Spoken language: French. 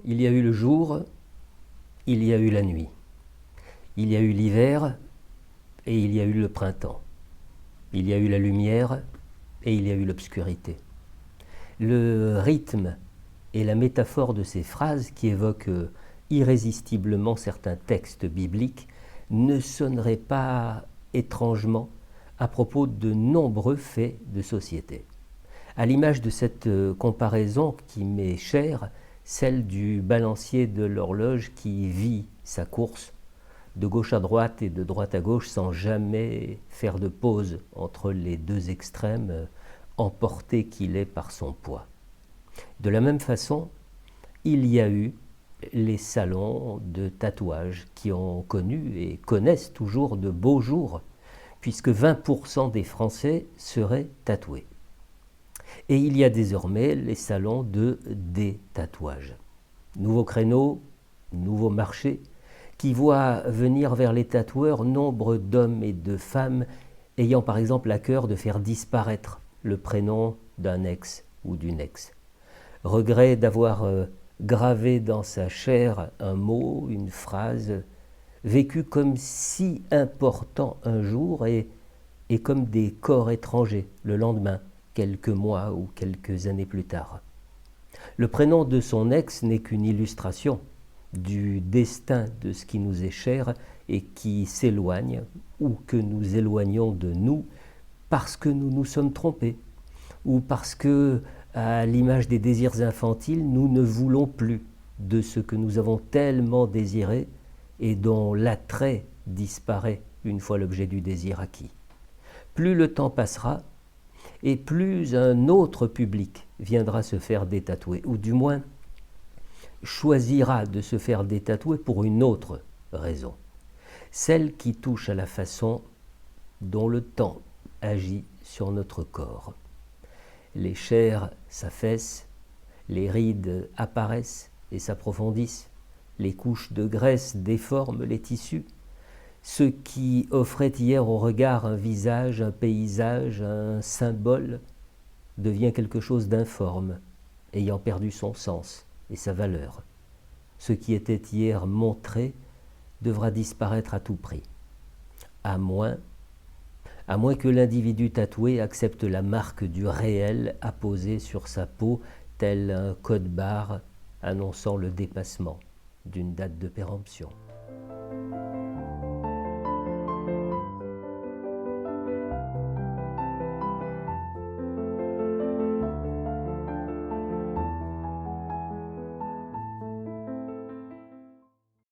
Il y a eu le jour, il y a eu la nuit. Il y a eu l'hiver et il y a eu le printemps. Il y a eu la lumière et il y a eu l'obscurité. Le rythme et la métaphore de ces phrases qui évoquent irrésistiblement certains textes bibliques ne sonneraient pas étrangement à propos de nombreux faits de société. À l'image de cette comparaison qui m'est chère, celle du balancier de l'horloge qui vit sa course de gauche à droite et de droite à gauche sans jamais faire de pause entre les deux extrêmes, emporté qu'il est par son poids. De la même façon, il y a eu les salons de tatouage qui ont connu et connaissent toujours de beaux jours, puisque 20% des Français seraient tatoués. Et il y a désormais les salons de détatouage. Nouveau créneau, nouveau marché, qui voit venir vers les tatoueurs nombre d'hommes et de femmes ayant par exemple à cœur de faire disparaître le prénom d'un ex ou d'une ex. Regret d'avoir gravé dans sa chair un mot, une phrase, vécu comme si important un jour et comme des corps étrangers le lendemain, quelques mois ou quelques années plus tard. Le prénom de son ex n'est qu'une illustration du destin de ce qui nous est cher et qui s'éloigne ou que nous éloignons de nous parce que nous nous sommes trompés ou parce que, à l'image des désirs infantiles, nous ne voulons plus de ce que nous avons tellement désiré et dont l'attrait disparaît une fois l'objet du désir acquis. Plus le temps passera, et plus un autre public viendra se faire détatouer, ou du moins choisira de se faire détatouer pour une autre raison, celle qui touche à la façon dont le temps agit sur notre corps. Les chairs s'affaissent, les rides apparaissent et s'approfondissent, les couches de graisse déforment les tissus. Ce qui offrait hier au regard un visage, un paysage, un symbole, devient quelque chose d'informe, ayant perdu son sens et sa valeur. Ce qui était hier montré devra disparaître à tout prix, à moins que l'individu tatoué accepte la marque du réel apposée sur sa peau, tel un code-barre annonçant le dépassement d'une date de péremption.